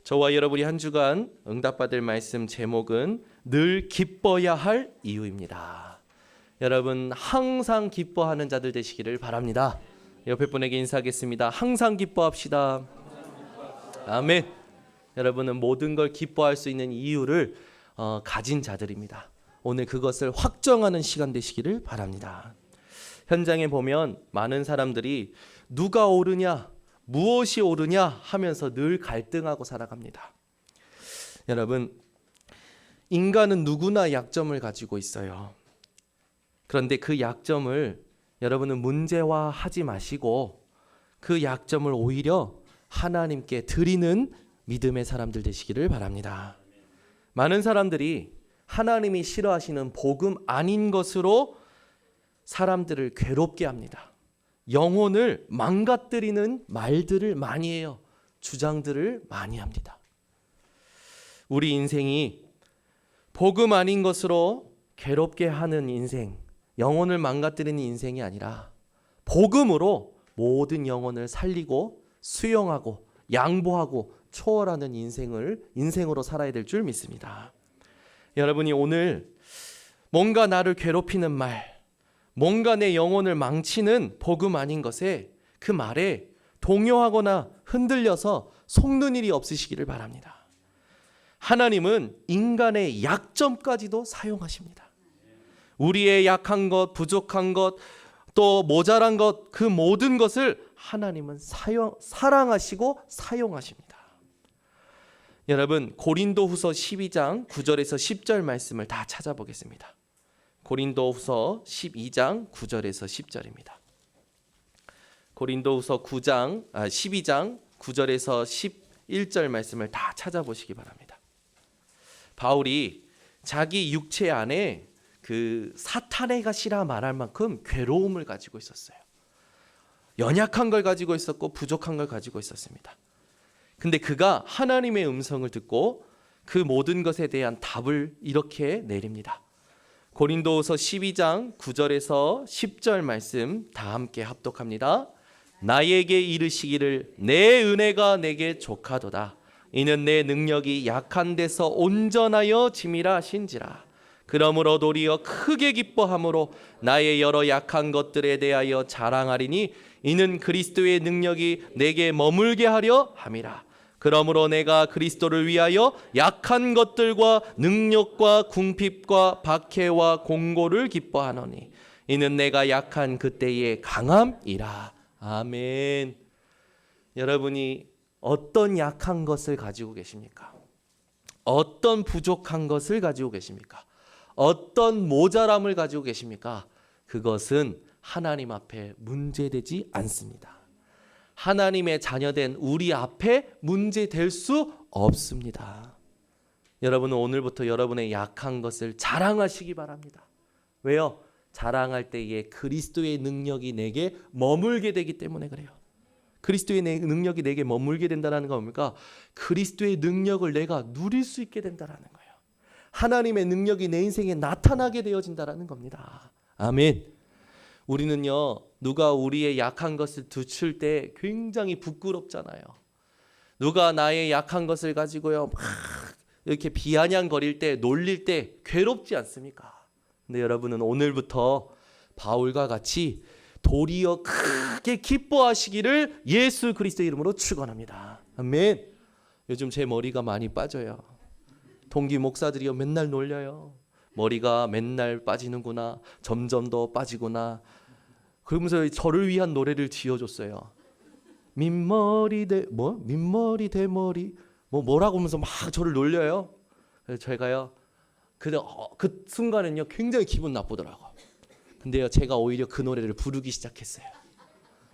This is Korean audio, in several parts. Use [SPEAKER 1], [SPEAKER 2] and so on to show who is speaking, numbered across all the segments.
[SPEAKER 1] 저와 여러분이 한 주간 응답받을 말씀 제목은 늘 기뻐야 할 이유입니다. 여러분 항상 기뻐하는 자들 되시기를 바랍니다. 옆에 분에게 인사하겠습니다. 항상 기뻐합시다. 아멘. 여러분은 모든 걸 기뻐할 수 있는 이유를 가진 자들입니다. 오늘 그것을 확정하는 시간 되시기를 바랍니다. 현장에 보면 많은 사람들이 누가 옳으냐, 무엇이 옳으냐 하면서 늘 갈등하고 살아갑니다. 여러분, 인간은 누구나 약점을 가지고 있어요. 그런데 그 약점을 여러분은 문제화하지 마시고 그 약점을 오히려 하나님께 드리는 믿음의 사람들 되시기를 바랍니다. 많은 사람들이 하나님이 싫어하시는 복음 아닌 것으로 사람들을 괴롭게 합니다. 영혼을 망가뜨리는 말들을 많이 해요. 주장들을 많이 합니다. 우리 인생이 복음 아닌 것으로 괴롭게 하는 인생, 영혼을 망가뜨리는 인생이 아니라 복음으로 모든 영혼을 살리고 수용하고 양보하고 초월하는 인생으로 살아야 될 줄 믿습니다. 여러분이 오늘 뭔가 나를 괴롭히는 말, 뭔가 내 영혼을 망치는 복음 아닌 것에 그 말에 동요하거나 흔들려서 속는 일이 없으시기를 바랍니다. 하나님은 인간의 약점까지도 사용하십니다. 우리의 약한 것, 부족한 것, 또 모자란 것, 그 모든 것을 하나님은 사랑하시고 사용하십니다. 여러분, 고린도후서 12장 9절에서 10절 말씀을 다 찾아보겠습니다. 고린도후서 12장 9절에서 10절입니다. 고린도후서 12장 9절에서 11절 말씀을 다 찾아보시기 바랍니다. 바울이 자기 육체 안에 그 사탄의 가시라 말할 만큼 괴로움을 가지고 있었어요. 연약한 걸 가지고 있었고 부족한 걸 가지고 있었습니다. 근데 그가 하나님의 음성을 듣고 그 모든 것에 대한 답을 이렇게 내립니다. 고린도후서 12장 9절에서 10절 말씀 다 함께 합독합니다. 나에게 이르시기를 내 은혜가 내게 족하도다. 이는 내 능력이 약한 데서 온전하여 짐이라 하신지라. 그러므로 도리어 크게 기뻐함으로 나의 여러 약한 것들에 대하여 자랑하리니 이는 그리스도의 능력이 내게 머물게 하려 함이라. 그러므로 내가 그리스도를 위하여 약한 것들과 능력과 궁핍과 박해와 공고를 기뻐하노니 이는 내가 약한 그때의 강함이라. 아멘. 여러분이 어떤 약한 것을 가지고 계십니까? 어떤 부족한 것을 가지고 계십니까? 어떤 모자람을 가지고 계십니까? 그것은 하나님 앞에 문제되지 않습니다. 하나님의 자녀된 우리 앞에 문제될 수 없습니다. 여러분은 오늘부터 여러분의 약한 것을 자랑하시기 바랍니다. 왜요? 자랑할 때에 그리스도의 능력이 내게 머물게 되기 때문에 그래요. 그리스도의 능력이 내게 머물게 된다는 건 뭡니까? 그리스도의 능력을 내가 누릴 수 있게 된다는 거예요. 하나님의 능력이 내 인생에 나타나게 되어진다는 겁니다. 아멘. 우리는요, 누가 우리의 약한 것을 드칠 때 굉장히 부끄럽잖아요. 누가 나의 약한 것을 가지고요 막 이렇게 비아냥거릴 때, 놀릴 때 괴롭지 않습니까? 근데 여러분은 오늘부터 바울과 같이 도리어 크게 기뻐하시기를 예수 그리스도의 이름으로 축원합니다. 아멘. 요즘 제 머리가 많이 빠져요. 동기 목사들이요 맨날 놀려요. 머리가 맨날 빠지는구나, 점점 더 빠지구나. 그러면서 저를 위한 노래를 지어줬어요. 민머리 대머리 뭐라고 하면서 막 저를 놀려요. 그래서 제가요 그 순간은요 굉장히 기분 나쁘더라고. 근데요 제가 오히려 그 노래를 부르기 시작했어요.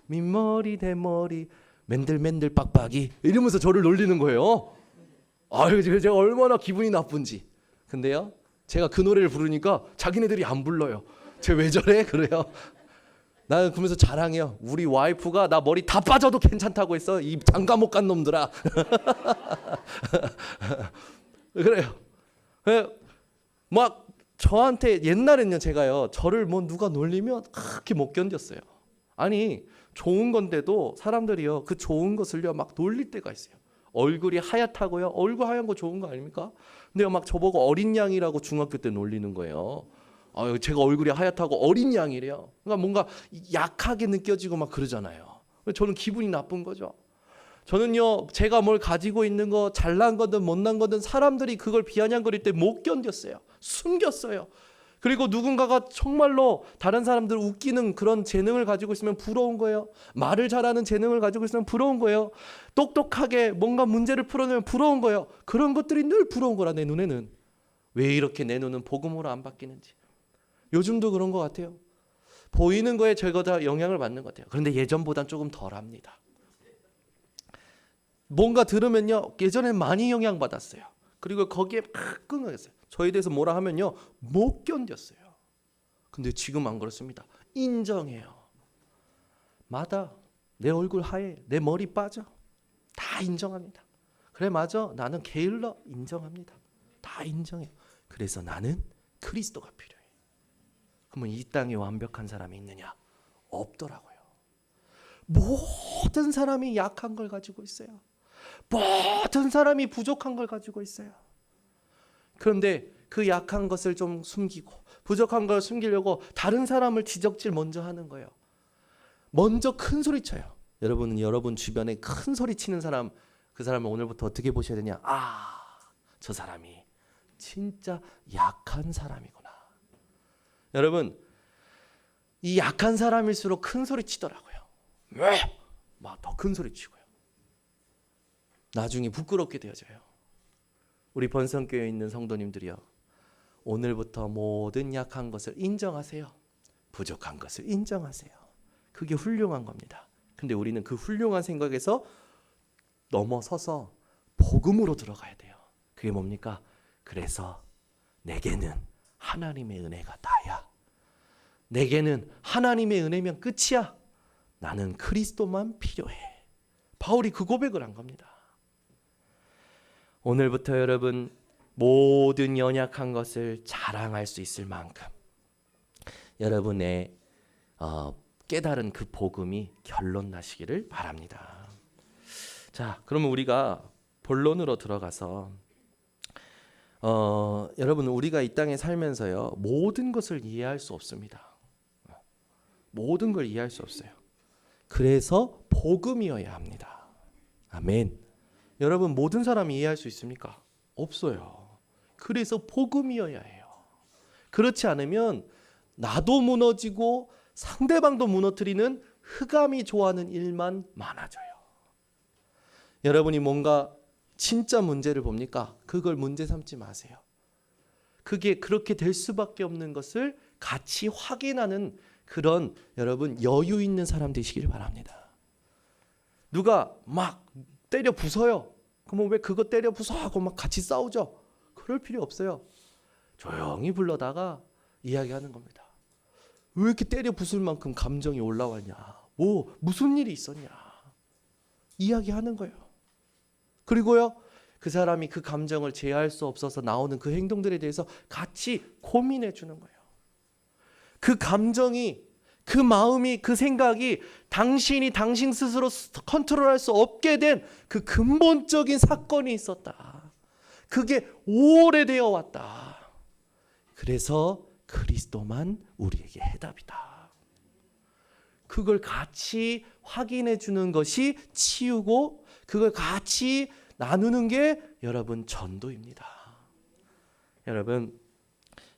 [SPEAKER 1] 민머리 대머리 맨들맨들 빡빡이 이러면서 저를 놀리는 거예요. 아유 제가 얼마나 기분이 나쁜지. 근데요 제가 그 노래를 부르니까 자기네들이 안 불러요. 쟤 왜 저래? 그래요. 나는 그러면서 자랑해요. 우리 와이프가 나 머리 다 빠져도 괜찮다고 했어. 이 장가 못 간 놈들아. 그래요. 막 저한테 옛날에는요 제가요 저를 뭐 누가 놀리면 그렇게 못 견뎠어요. 아니 좋은 건데도 사람들이요 그 좋은 것을요 막 놀릴 때가 있어요. 얼굴이 하얗다고요? 얼굴 하얀 거 좋은 거 아닙니까? 근데 막 저보고 어린 양이라고 중학교 때 놀리는 거예요. 제가 얼굴이 하얗다고 어린 양이래요. 그러니까 뭔가 약하게 느껴지고 막 그러잖아요. 저는 기분이 나쁜 거죠. 저는요, 제가 뭘 가지고 있는 거, 잘난 거든 못난 거든 사람들이 그걸 비아냥거릴 때 못 견뎠어요. 숨겼어요. 그리고 누군가가 정말로 다른 사람들 웃기는 그런 재능을 가지고 있으면 부러운 거예요. 말을 잘하는 재능을 가지고 있으면 부러운 거예요. 똑똑하게 뭔가 문제를 풀어내면 부러운 거예요. 그런 것들이 늘 부러운 거라, 내 눈에는. 왜 이렇게 내 눈은 복음으로 안 바뀌는지. 요즘도 그런 것 같아요. 보이는 거에 제가 다 영향을 받는 것 같아요. 그런데 예전보단 조금 덜합니다. 뭔가 들으면요, 예전엔 많이 영향받았어요. 그리고 거기에 막 끊어졌어요. 저에 대해서 뭐라 하면요, 못 견뎠어요. 근데 지금 안 그렇습니다. 인정해요. 맞아, 내 얼굴 하얘, 내 머리 빠져, 다 인정합니다. 그래, 맞아, 나는 게을러, 인정합니다. 다 인정해요. 그래서 나는 그리스도가 필요해. 그러면 이 땅에 완벽한 사람이 있느냐? 없더라고요. 모든 사람이 약한 걸 가지고 있어요. 모든 사람이 부족한 걸 가지고 있어요. 그런데 그 약한 것을 좀 숨기고 부족한 걸 숨기려고 다른 사람을 지적질 먼저 하는 거예요. 먼저 큰 소리 쳐요. 여러분은 여러분 주변에 큰 소리 치는 사람, 그 사람을 오늘부터 어떻게 보셔야 되냐? 저 사람이 진짜 약한 사람이구나. 여러분, 이 약한 사람일수록 큰 소리 치더라고요. 왜? 막 더 큰 소리 치고요. 나중에 부끄럽게 되어져요. 우리 번성교회에 있는 성도님들이요, 오늘부터 모든 약한 것을 인정하세요. 부족한 것을 인정하세요. 그게 훌륭한 겁니다. 근데 우리는 그 훌륭한 생각에서 넘어서서 복음으로 들어가야 돼요. 그게 뭡니까? 그래서 내게는 하나님의 은혜가 다야. 내게는 하나님의 은혜면 끝이야. 나는 그리스도만 필요해. 바울이 그 고백을 한 겁니다. 오늘부터 여러분 모든 연약한 것을 자랑할 수 있을 만큼 여러분의 깨달은 그 복음이 결론 나시기를 바랍니다. 자, 그러면 우리가 본론으로 들어가서 여러분, 우리가 이 땅에 살면서요, 모든 것을 이해할 수 없습니다. 모든 걸 이해할 수 없어요. 그래서 복음이어야 합니다. 아멘. 여러분, 모든 사람이 이해할 수 있습니까? 없어요. 그래서 복음이어야 해요. 그렇지 않으면 나도 무너지고 상대방도 무너뜨리는 흑암이 좋아하는 일만 많아져요. 여러분이 뭔가 진짜 문제를 봅니까? 그걸 문제 삼지 마세요. 그게 그렇게 될 수밖에 없는 것을 같이 확인하는 그런 여러분 여유 있는 사람 되시길 바랍니다. 누가 막 때려 부숴요. 그러면 왜 그거 때려 부숴 하고 막 같이 싸우죠? 그럴 필요 없어요. 조용히 불러다가 이야기하는 겁니다. 왜 이렇게 때려 부술 만큼 감정이 올라왔냐? 무슨 일이 있었냐? 이야기하는 거예요. 그리고요, 그 사람이 그 감정을 제어할 수 없어서 나오는 그 행동들에 대해서 같이 고민해 주는 거예요. 그 감정이, 그 마음이, 그 생각이 당신이 당신 스스로 컨트롤할 수 없게 된 그 근본적인 사건이 있었다. 그게 오래되어 왔다. 그래서 그리스도만 우리에게 해답이다. 그걸 같이 확인해 주는 것이 치유고, 그걸 같이 나누는 게 여러분 전도입니다. 여러분,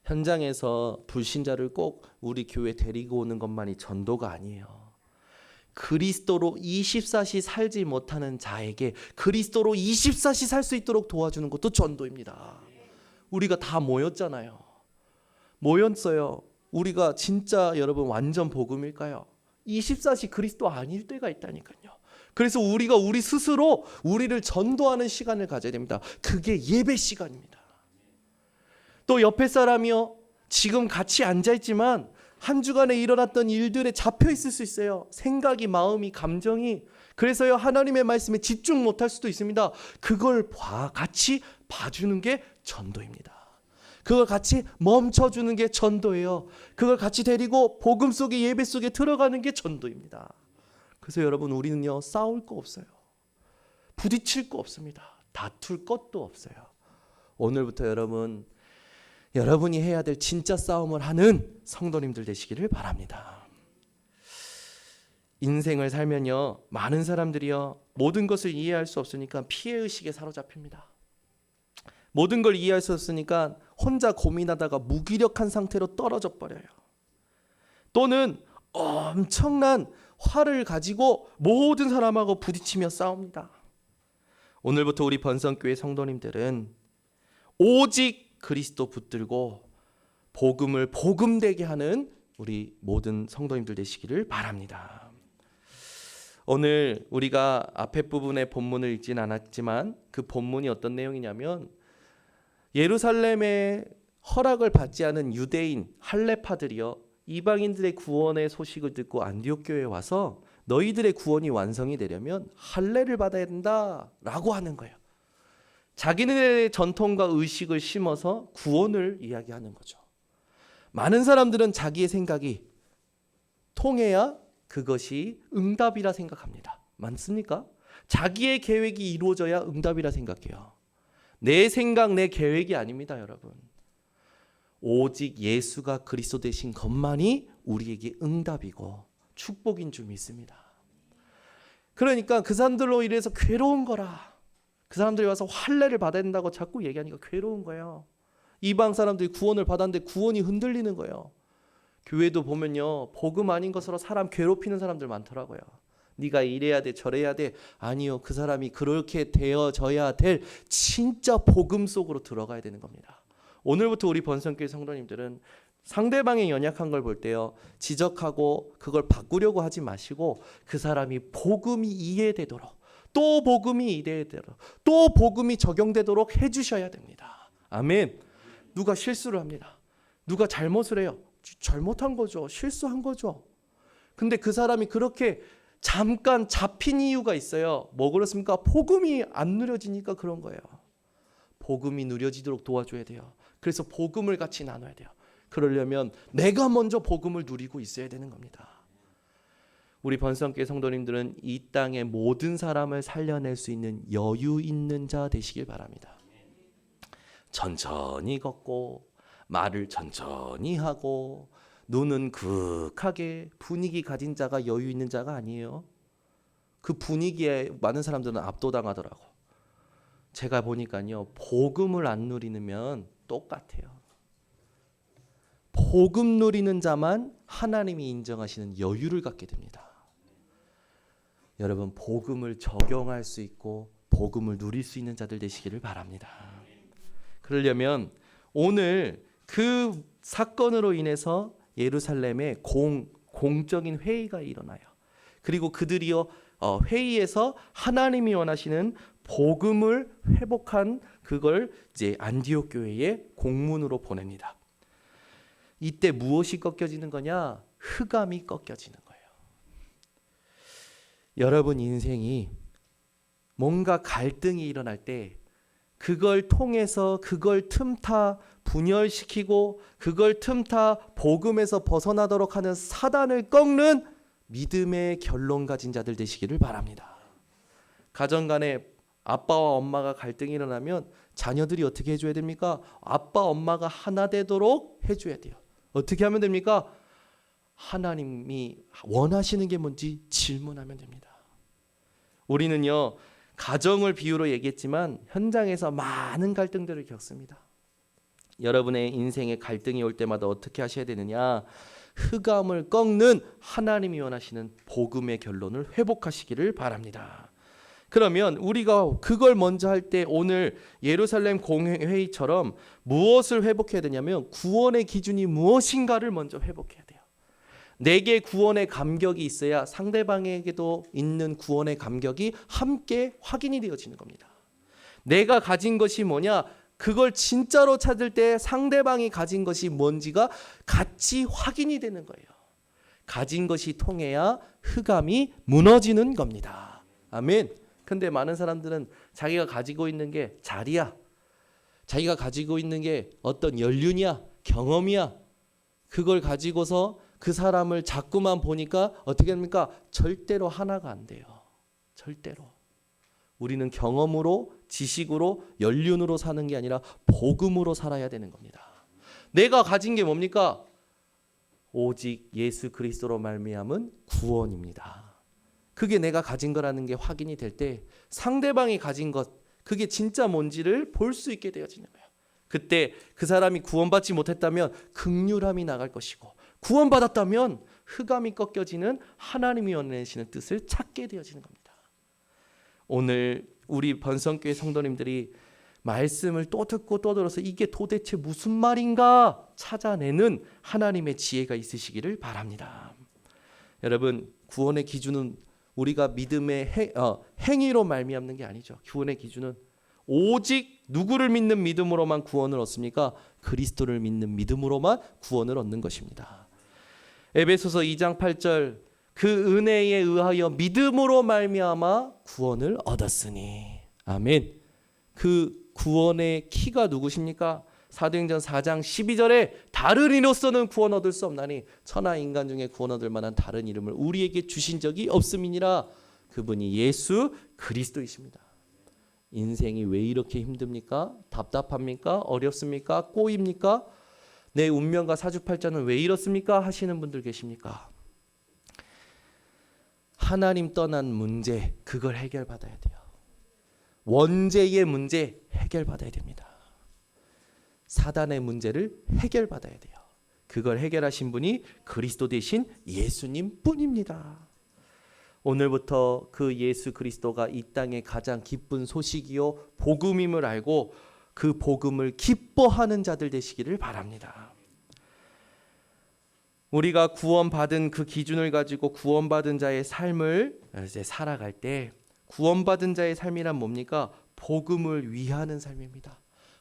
[SPEAKER 1] 현장에서 불신자를 꼭 우리 교회 데리고 오는 것만이 전도가 아니에요. 그리스도로 24시 살지 못하는 자에게 그리스도로 24시 살 수 있도록 도와주는 것도 전도입니다. 우리가 다 모였잖아요. 모였어요. 우리가 진짜 여러분 완전 복음일까요? 24시 그리스도 아닐 때가 있다니까요. 그래서 우리가 우리 스스로 우리를 전도하는 시간을 가져야 됩니다. 그게 예배 시간입니다. 또 옆에 사람이요, 지금 같이 앉아있지만 한 주간에 일어났던 일들에 잡혀 있을 수 있어요. 생각이, 마음이, 감정이. 그래서요, 하나님의 말씀에 집중 못할 수도 있습니다. 그걸 같이 봐주는 게 전도입니다. 그걸 같이 멈춰주는 게 전도예요. 그걸 같이 데리고 복음 속에, 예배 속에 들어가는 게 전도입니다. 그래서 여러분, 우리는요, 싸울 거 없어요. 부딪힐 거 없습니다. 다툴 것도 없어요. 오늘부터 여러분이 해야 될 진짜 싸움을 하는 성도님들 되시기를 바랍니다. 인생을 살면요, 많은 사람들이요, 모든 것을 이해할 수 없으니까 피해의식에 사로잡힙니다. 모든 걸 이해할 수 없으니까 혼자 고민하다가 무기력한 상태로 떨어져 버려요. 또는 엄청난 화를 가지고 모든 사람하고 부딪히며 싸웁니다. 오늘부터 우리 번성교회 성도님들은 오직 그리스도 붙들고 복음을 복음되게 하는 우리 모든 성도님들 되시기를 바랍니다. 오늘 우리가 앞에 부분의 본문을 읽진 않았지만 그 본문이 어떤 내용이냐면, 예루살렘의 허락을 받지 않은 유대인 할례파들이요, 이방인들의 구원의 소식을 듣고 안디옥 교회에 와서 너희들의 구원이 완성이 되려면 할례를 받아야 된다라고 하는 거예요. 자기네의 전통과 의식을 심어서 구원을 이야기하는 거죠. 많은 사람들은 자기의 생각이 통해야 그것이 응답이라 생각합니다. 맞습니까? 자기의 계획이 이루어져야 응답이라 생각해요. 내 생각, 내 계획이 아닙니다, 여러분. 오직 예수가 그리스도 되신 것만이 우리에게 응답이고 축복인 줄 믿습니다. 그러니까 그 사람들로 인해서 괴로운 거라. 그 사람들이 와서 할례를 받아야 된다고 자꾸 얘기하니까 괴로운 거예요. 이방 사람들이 구원을 받았는데 구원이 흔들리는 거예요. 교회도 보면요, 복음 아닌 것으로 사람 괴롭히는 사람들 많더라고요. 네가 이래야 돼, 저래야 돼. 아니요, 그 사람이 그렇게 되어져야 될 진짜 복음 속으로 들어가야 되는 겁니다. 오늘부터 우리 번성교회 성도님들은 상대방의 연약한 걸 볼 때요, 지적하고 그걸 바꾸려고 하지 마시고 그 사람이 복음이 이해되도록, 또 복음이 이해되도록, 또 복음이 적용되도록 해주셔야 됩니다. 아멘. 누가 실수를 합니다. 누가 잘못을 해요. 잘못한 거죠. 실수한 거죠. 근데 그 사람이 그렇게 잠깐 잡힌 이유가 있어요. 뭐 그렇습니까? 복음이 안 누려지니까 그런 거예요. 복음이 누려지도록 도와줘야 돼요. 그래서 복음을 같이 나눠야 돼요. 그러려면 내가 먼저 복음을 누리고 있어야 되는 겁니다. 우리 번성교회 성도님들은 이 땅의 모든 사람을 살려낼 수 있는 여유 있는 자 되시길 바랍니다. 천천히 걷고 말을 천천히 하고 눈은 극하게 분위기 가진 자가 여유 있는 자가 아니에요. 그 분위기에 많은 사람들은 압도당하더라고. 제가 보니까요, 복음을 안 누리면 똑같아요. 복음 누리는 자만 하나님이 인정하시는 여유를 갖게 됩니다. 여러분, 복음을 적용할 수 있고 복음을 누릴 수 있는 자들 되시기를 바랍니다. 그러려면 오늘 그 사건으로 인해서 예루살렘에 공적인 회의가 일어나요. 그리고 그들이요, 회의에서 하나님이 원하시는 복음을 회복한 그걸 이제 안디옥 교회에 공문으로 보냅니다. 이때 무엇이 꺾여지는 거냐? 흑암이 꺾여지는 거예요. 여러분 인생이 뭔가 갈등이 일어날 때 그걸 통해서 그걸 틈타 분열시키고 그걸 틈타 복음에서 벗어나도록 하는 사단을 꺾는 믿음의 결론 가진 자들 되시기를 바랍니다. 가정 간에 아빠와 엄마가 갈등이 일어나면 자녀들이 어떻게 해줘야 됩니까? 아빠 엄마가 하나 되도록 해줘야 돼요. 어떻게 하면 됩니까? 하나님이 원하시는 게 뭔지 질문하면 됩니다. 우리는요, 가정을 비유로 얘기했지만 현장에서 많은 갈등들을 겪습니다. 여러분의 인생에 갈등이 올 때마다 어떻게 하셔야 되느냐? 흑암을 꺾는 하나님이 원하시는 복음의 결론을 회복하시기를 바랍니다. 그러면 우리가 그걸 먼저 할 때 오늘 예루살렘 공회의처럼 무엇을 회복해야 되냐면 구원의 기준이 무엇인가를 먼저 회복해야 돼요. 내게 구원의 감격이 있어야 상대방에게도 있는 구원의 감격이 함께 확인이 되어지는 겁니다. 내가 가진 것이 뭐냐? 그걸 진짜로 찾을 때 상대방이 가진 것이 뭔지가 같이 확인이 되는 거예요. 가진 것이 통해야 흑암이 무너지는 겁니다. 아멘. 근데 많은 사람들은 자기가 가지고 있는 게 자리야, 자기가 가지고 있는 게 어떤 연륜이야, 경험이야, 그걸 가지고서 그 사람을 자꾸만 보니까 어떻게 됩니까? 절대로 하나가 안 돼요. 절대로. 우리는 경험으로, 지식으로, 연륜으로 사는 게 아니라 복음으로 살아야 되는 겁니다. 내가 가진 게 뭡니까? 오직 예수 그리스도로 말미암은 구원입니다. 그게 내가 가진 거라는 게 확인이 될 때 상대방이 가진 것, 그게 진짜 뭔지를 볼 수 있게 되어지는 거예요. 그때 그 사람이 구원받지 못했다면 긍휼함이 나갈 것이고, 구원받았다면 흑암이 꺾여지는 하나님이 원하시는 뜻을 찾게 되어지는 겁니다. 오늘 우리 번성교회 성도님들이 말씀을 또 듣고 또 들어서 이게 도대체 무슨 말인가 찾아내는 하나님의 지혜가 있으시기를 바랍니다. 여러분, 구원의 기준은 우리가 믿음의 행위로 말미암는 게 아니죠. 구원의 기준은 오직 누구를 믿는 믿음으로만 구원을 얻습니까? 그리스도를 믿는 믿음으로만 구원을 얻는 것입니다. 에베소서 2장 8절, 그 은혜에 의하여 믿음으로 말미암아 구원을 얻었으니. 아멘. 그 구원의 키가 누구십니까? 사도행전 4장 12절에 다른 이로서는 구원 얻을 수 없나니 천하 인간 중에 구원 얻을 만한 다른 이름을 우리에게 주신 적이 없음이니라. 그분이 예수 그리스도이십니다. 인생이 왜 이렇게 힘듭니까? 답답합니까? 어렵습니까? 꼬입니까? 내 운명과 사주팔자는 왜 이렇습니까? 하시는 분들 계십니까? 하나님 떠난 문제, 그걸 해결받아야 돼요. 원죄의 문제 해결받아야 됩니다. 사단의 문제를 해결받아야 돼요. 그걸 해결하신 분이 그리스도 되신 예수님 뿐입니다. 오늘부터 그 예수 그리스도가 이 땅의 가장 기쁜 소식이요 복음임을 알고 그 복음을 기뻐하는 자들 되시기를 바랍니다. 우리가 구원받은 그 기준을 가지고 구원받은 자의 삶을 이제 살아갈 때, 구원받은 자의 삶이란 뭡니까? 복음을 위하는 삶입니다.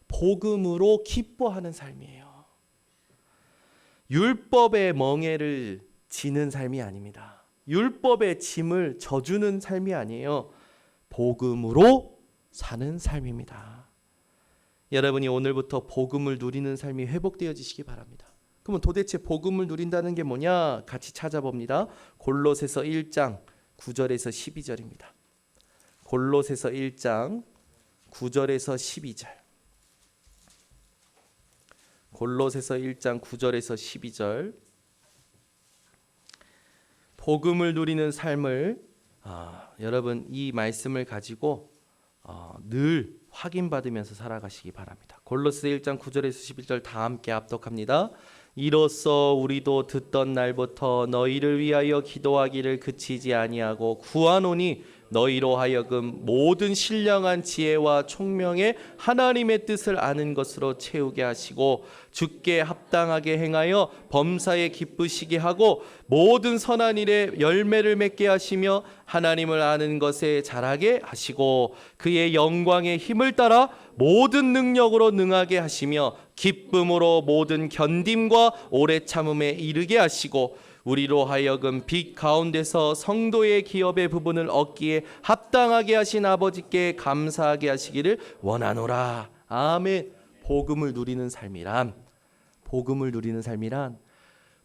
[SPEAKER 1] 복음으로 기뻐하는 삶이에요. 율법의 멍에를 지는 삶이 아닙니다. 율법의 짐을 져주는 삶이 아니에요. 복음으로 사는 삶입니다. 여러분이 오늘부터 복음을 누리는 삶이 회복되어지시기 바랍니다. 그러면 도대체 복음을 누린다는 게 뭐냐? 같이 찾아봅니다. 골로새서 1장 9절에서 12절입니다. 골로새서 1장 9절에서 12절. 골로새서 1장 9절에서 12절. 복음을 누리는 삶을 여러분 이 말씀을 가지고 늘 확인받으면서 살아가시기 바랍니다. 골로새 1장 9절에서 11절 다 함께 합독합니다. 이로써 우리도 듣던 날부터 너희를 위하여 기도하기를 그치지 아니하고 구하노니 너희로 하여금 모든 신령한 지혜와 총명의 하나님의 뜻을 아는 것으로 채우게 하시고 주께 합당하게 행하여 범사에 기쁘시게 하고 모든 선한 일에 열매를 맺게 하시며 하나님을 아는 것에 자라게 하시고 그의 영광의 힘을 따라 모든 능력으로 능하게 하시며 기쁨으로 모든 견딤과 오래 참음에 이르게 하시고 우리로 하여금 빛 가운데서 성도의 기업의 부분을 얻기에 합당하게 하신 아버지께 감사하게 하시기를 원하노라. 아멘. 복음을 누리는 삶이란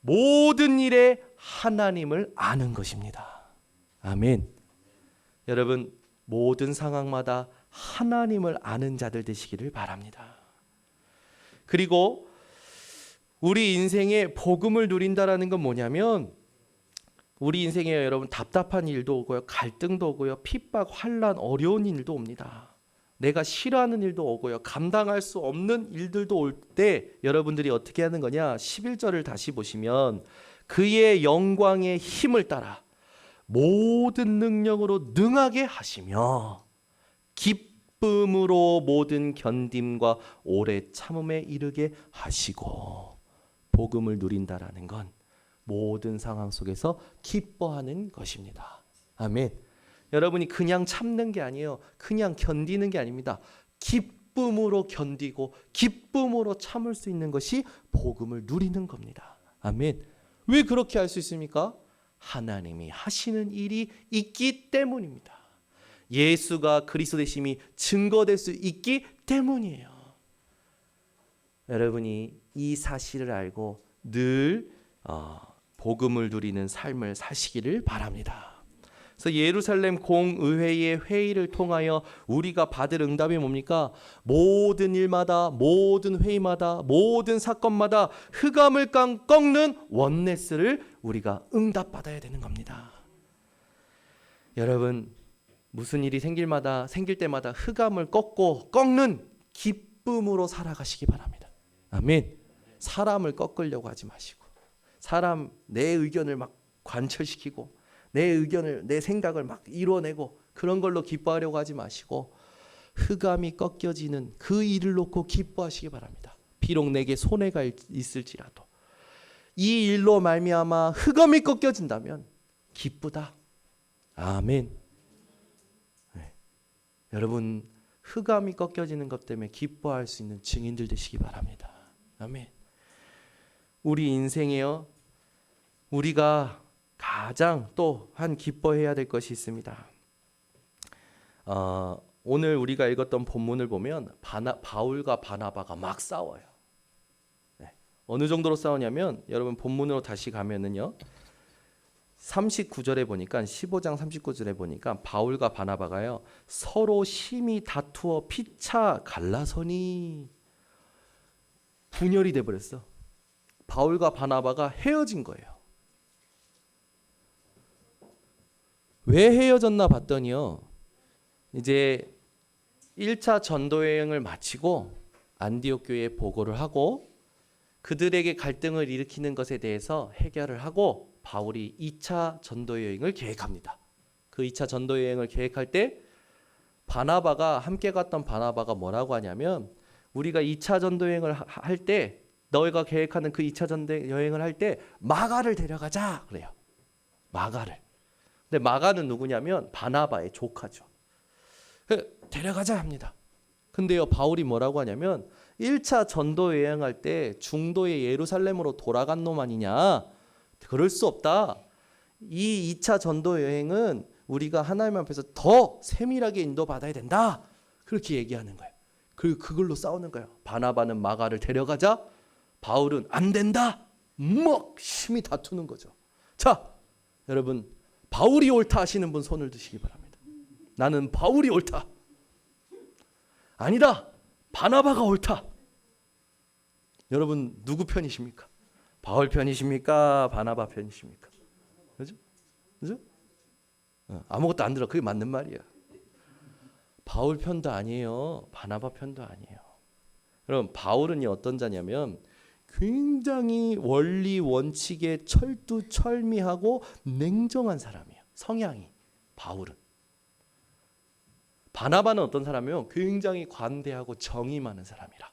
[SPEAKER 1] 모든 일에 하나님을 아는 것입니다. 아멘. 여러분 모든 상황마다 하나님을 아는 자들 되시기를 바랍니다. 그리고 우리 인생에 복음을 누린다라는 건 뭐냐면 우리 인생에 여러분 답답한 일도 오고요, 갈등도 오고요, 핍박, 환난, 어려운 일도 옵니다. 내가 싫어하는 일도 오고요, 감당할 수 없는 일들도 올 때 여러분들이 어떻게 하는 거냐? 11절을 다시 보시면 그의 영광의 힘을 따라 모든 능력으로 능하게 하시며 기쁨으로 모든 견딤과 오래 참음에 이르게 하시고. 복음을 누린다라는 건 모든 상황 속에서 기뻐하는 것입니다. 아멘. 여러분이 그냥 참는 게 아니에요. 그냥 견디는 게 아닙니다. 기쁨으로 견디고 기쁨으로 참을 수 있는 것이 복음을 누리는 겁니다. 아멘. 왜 그렇게 할 수 있습니까? 하나님이 하시는 일이 있기 때문입니다. 예수가 그리스도 되심이 증거될 수 있기 때문이에요. 여러분이 이 사실을 알고 늘 복음을 누리는 삶을 사시기를 바랍니다. 그래서 예루살렘 공의회의 회의를 통하여 우리가 받을 응답이 뭡니까? 모든 일마다, 모든 회의마다, 모든 사건마다 흑암을 꺾는 원네스를 우리가 응답받아야 되는 겁니다. 여러분, 무슨 일이 생길 때마다 흑암을 꺾는 기쁨으로 살아가시기 바랍니다. 아멘. 사람을 꺾으려고 하지 마시고, 사람 내 의견을 막 관철시키고 내 생각을 막 이뤄내고 그런 걸로 기뻐하려고 하지 마시고, 흑암이 꺾여지는 그 일을 놓고 기뻐하시기 바랍니다. 비록 내게 손해가 있을지라도 이 일로 말미암아 흑암이 꺾여진다면 기쁘다. 아멘. 네. 여러분, 흑암이 꺾여지는 것 때문에 기뻐할 수 있는 증인들 되시기 바랍니다. 아멘. 우리 인생에요, 우리가 가장 또한 기뻐해야 될 것이 있습니다. 오늘 우리가 읽었던 본문을 보면 바울과 바나바가 막 싸워요. 네. 어느 정도로 싸우냐면, 여러분 본문으로 다시 가면은요, 39절에 보니까, 15장 39절에 보니까 바울과 바나바가요 서로 심히 다투어 피차 갈라서니 분열이 돼 버렸어. 바울과 바나바가 헤어진 거예요. 왜 헤어졌나 봤더니요, 이제 1차 전도 여행을 마치고 안디옥 교회에 보고를 하고 그들에게 갈등을 일으키는 것에 대해서 해결을 하고 바울이 2차 전도 여행을 계획합니다. 그 2차 전도 여행을 계획할 때 함께 갔던 바나바가 뭐라고 하냐면, 우리가 2차 전도 여행을 할 때, 너희가 계획하는 그 2차 전도 여행을 할 때 마가를 데려가자 그래요. 마가를. 근데 마가는 누구냐면 바나바의 조카죠. 데려가자 합니다. 근데요, 바울이 뭐라고 하냐면, 1차 전도 여행할 때 중도의 예루살렘으로 돌아간 놈 아니냐, 그럴 수 없다. 이 2차 전도 여행은 우리가 하나님 앞에서 더 세밀하게 인도받아야 된다, 그렇게 얘기하는 거예요. 그리고 그걸로 싸우는 거예요. 바나바는 마가를 데려가자, 바울은 안 된다, 막 심히 다투는 거죠. 자, 여러분, 바울이 옳다 하시는 분 손을 드시기 바랍니다. 나는 바울이 옳다. 아니다, 바나바가 옳다. 여러분, 누구 편이십니까? 바울 편이십니까? 바나바 편이십니까? 그죠? 아무것도 안 들어. 그게 맞는 말이야. 바울 편도 아니에요, 바나바 편도 아니에요. 여러분, 바울은 어떤 자냐면 굉장히 원리 원칙에 철두철미하고 냉정한 사람이에요. 성향이. 바울은. 바나바는 어떤 사람이에요? 굉장히 관대하고 정이 많은 사람이라.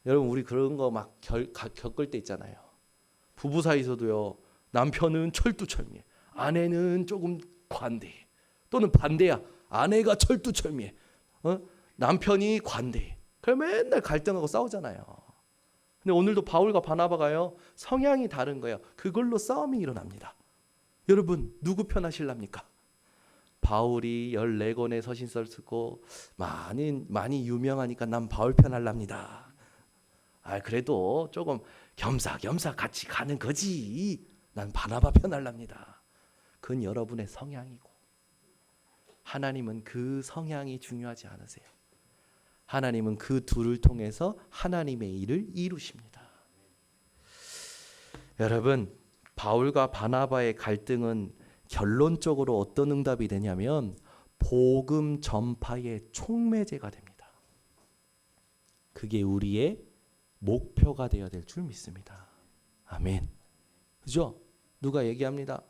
[SPEAKER 1] 여러분, 우리 그런 거 막 겪을 때 있잖아요. 부부 사이에서도요, 남편은 철두철미해, 아내는 조금 관대해. 또는 반대야, 아내가 철두철미해, 남편이 관대해. 그럼 맨날 갈등하고 싸우잖아요. 근데 오늘도 바울과 바나바가요, 성향이 다른 거예요. 그걸로 싸움이 일어납니다. 여러분, 누구 편 하실랍니까? 바울이 14권의 서신서를 쓰고 많이 유명하니까 난 바울 편 할랍니다. 그래도 조금 겸사겸사 같이 가는 거지, 난 바나바 편 할랍니다. 그건 여러분의 성향이고, 하나님은 그 성향이 중요하지 않으세요. 하나님은 그 둘을 통해서 하나님의 일을 이루십니다. 여러분, 바울과 바나바의 갈등은 결론적으로 어떤 응답이 되냐면 복음 전파의 촉매제가 됩니다. 그게 우리의 목표가 되어야 될 줄 믿습니다. 아멘. 그죠? 누가 얘기합니다.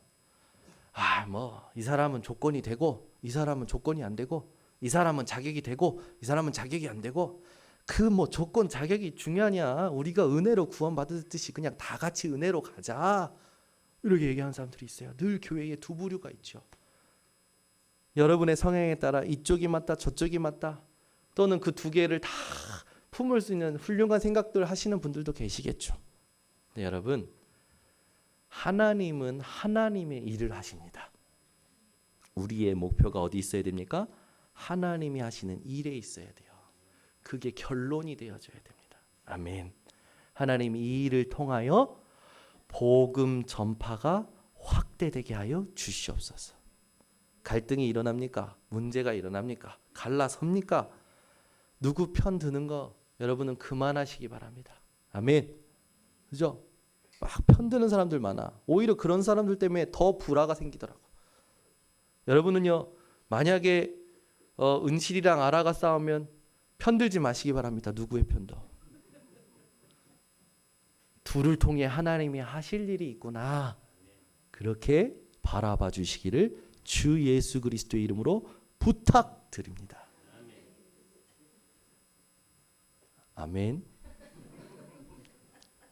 [SPEAKER 1] 이 사람은 조건이 되고 이 사람은 조건이 안 되고, 이 사람은 자격이 되고 이 사람은 자격이 안 되고, 그 조건 자격이 중요하냐? 우리가 은혜로 구원받았듯이 그냥 다 같이 은혜로 가자, 이렇게 얘기하는 사람들이 있어요. 늘 교회에 두 부류가 있죠. 여러분의 성향에 따라 이쪽이 맞다 저쪽이 맞다, 또는 그 두 개를 다 품을 수 있는 훌륭한 생각들 하시는 분들도 계시겠죠. 근데 여러분, 하나님은 하나님의 일을 하십니다. 우리의 목표가 어디 있어야 됩니까? 하나님이 하시는 일에 있어야 돼요. 그게 결론이 되어져야 됩니다. 아멘. 하나님 이 일을 통하여 복음 전파가 확대되게 하여 주시옵소서. 갈등이 일어납니까? 문제가 일어납니까? 갈라섭니까? 누구 편 드는 거 여러분은 그만하시기 바랍니다. 아멘. 그죠? 막 편드는 사람들 많아. 오히려 그런 사람들 때문에 더 불화가 생기더라고. 여러분은요, 만약에 은실이랑 아라가 싸우면 편들지 마시기 바랍니다. 누구의 편도. 둘을 통해 하나님이 하실 일이 있구나. 그렇게 바라봐 주시기를 주 예수 그리스도의 이름으로 부탁드립니다. 아멘.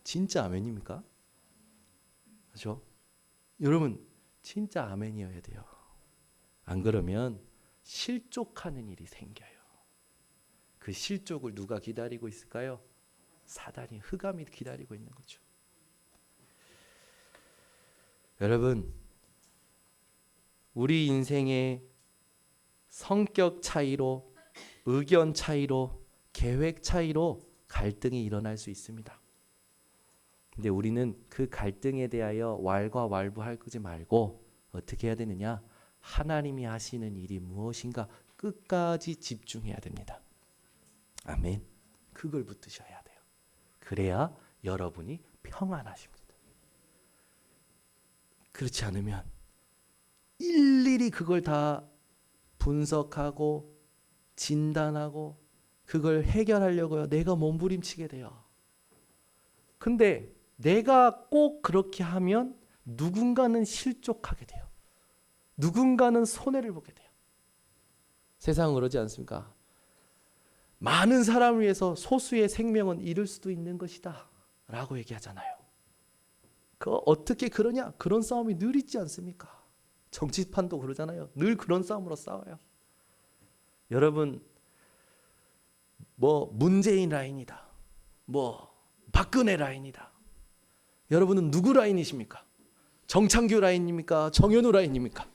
[SPEAKER 1] 진짜 아멘입니까? 그렇죠? 여러분 진짜 아멘이어야 돼요. 안 그러면 실족하는 일이 생겨요. 그 실족을 누가 기다리고 있을까요? 사단이, 흑암이 기다리고 있는 거죠. 여러분, 우리 인생의 성격 차이로, 의견 차이로, 계획 차이로 갈등이 일어날 수 있습니다. 근데 우리는 그 갈등에 대하여 왈가왈부하지 말고 어떻게 해야 되느냐? 하나님이 하시는 일이 무엇인가 끝까지 집중해야 됩니다. 아멘. 그걸 붙드셔야 돼요. 그래야 여러분이 평안하십니다. 그렇지 않으면 일일이 그걸 다 분석하고 진단하고 그걸 해결하려고요. 내가 몸부림치게 돼요. 근데 내가 꼭 그렇게 하면 누군가는 실족하게 돼요. 누군가는 손해를 보게 돼요. 세상은 그러지 않습니까? 많은 사람을 위해서 소수의 생명은 잃을 수도 있는 것이다 라고 얘기하잖아요. 어떻게 그러냐? 그런 싸움이 늘 있지 않습니까? 정치판도 그러잖아요. 늘 그런 싸움으로 싸워요. 여러분 문재인 라인이다, 박근혜 라인이다. 여러분은 누구 라인이십니까? 정창규 라인입니까? 정현우 라인입니까?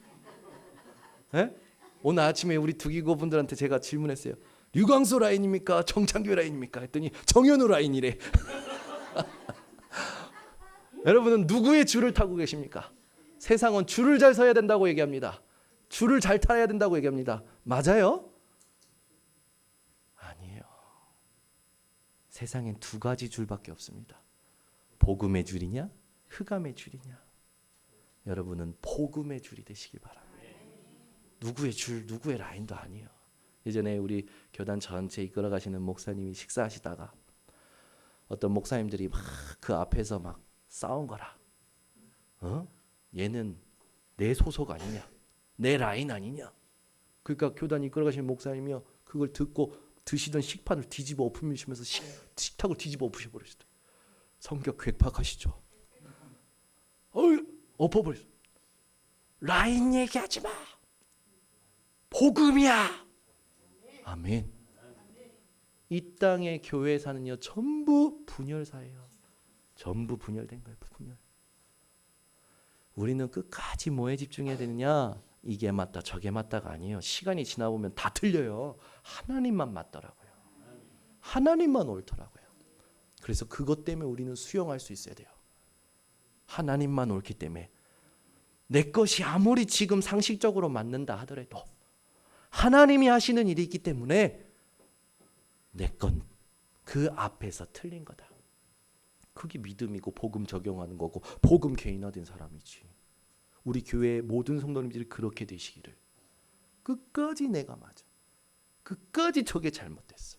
[SPEAKER 1] 네? 오늘 아침에 우리 두기고 분들한테 제가 질문했어요. 류광수 라인입니까? 정창규 라인입니까? 했더니 정현우 라인이래. 여러분은 누구의 줄을 타고 계십니까? 세상은 줄을 잘 서야 된다고 얘기합니다. 줄을 잘 타야 된다고 얘기합니다. 맞아요? 아니에요. 세상엔 두 가지 줄밖에 없습니다. 복음의 줄이냐, 흑암의 줄이냐. 여러분은 복음의 줄이 되시길 바랍니다. 누구의 줄, 누구의 라인도 아니에요. 예전에 우리 교단 전체 이끌어 가시는 목사님이 식사하시다가 어떤 목사님들이 막 그 앞에서 막 싸운 거라. 얘는 내 소속 아니냐, 내 라인 아니냐. 그러니까 교단 이끌어 가시는 목사님이요, 그걸 듣고 드시던 식판을 뒤집어 엎으시면서 식탁을 뒤집어 엎으셔 버리셨어요. 성격 괴팍하시죠. 엎어버렸어. 라인 얘기하지 마. 복음이야. 아멘. 이 땅의 교회사는요 전부 분열사예요. 전부 분열된 거예요. 분열. 우리는 끝까지 뭐에 집중해야 되느냐? 이게 맞다 저게 맞다가 아니에요. 시간이 지나 보면 다 틀려요. 하나님만 맞더라고요. 하나님만 옳더라고요. 그래서 그것 때문에 우리는 수용할 수 있어야 돼요. 하나님만 옳기 때문에 내 것이 아무리 지금 상식적으로 맞는다 하더라도 하나님이 하시는 일이 있기 때문에 내 건 그 앞에서 틀린 거다. 그게 믿음이고 복음 적용하는 거고 복음 개인화된 사람이지. 우리 교회의 모든 성도님들이 그렇게 되시기를. 끝까지 내가 맞아. 끝까지 저게 잘못됐어.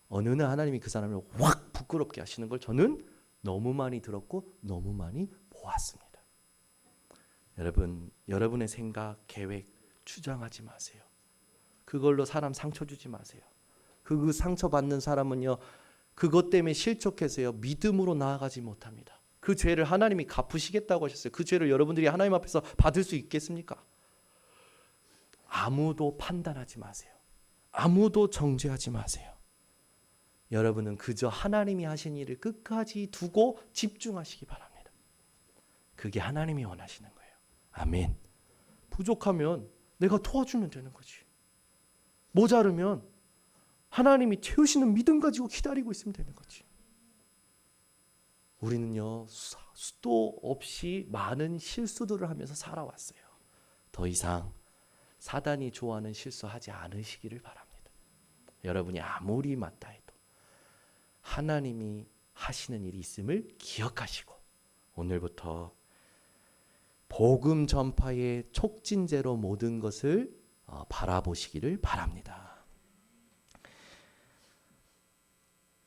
[SPEAKER 1] 어느 날 하나님이 그 사람을 확 부끄럽게 하시는 걸 저는 너무 많이 들었고 너무 많이 보았습니다. 여러분, 여러분의 생각, 계획 주장하지 마세요. 그걸로 사람 상처 주지 마세요. 그 상처 받는 사람은요, 그것 때문에 실족해서요 믿음으로 나아가지 못합니다. 그 죄를 하나님이 갚으시겠다고 하셨어요. 그 죄를 여러분들이 하나님 앞에서 받을 수 있겠습니까? 아무도 판단하지 마세요. 아무도 정죄하지 마세요. 여러분은 그저 하나님이 하신 일을 끝까지 두고 집중하시기 바랍니다. 그게 하나님이 원하시는 거예요. 아멘. 부족하면 내가 도와주면 되는 거지. 모자르면 하나님이 채우시는 믿음 가지고 기다리고 있으면 되는 거지. 우리는요 수도 없이 많은 실수들을 하면서 살아왔어요. 더 이상 사단이 좋아하는 실수하지 않으시기를 바랍니다. 여러분이 아무리 맞다 해도 하나님이 하시는 일이 있음을 기억하시고 오늘부터 복음 전파의 촉진제로 모든 것을 바라보시기를 바랍니다.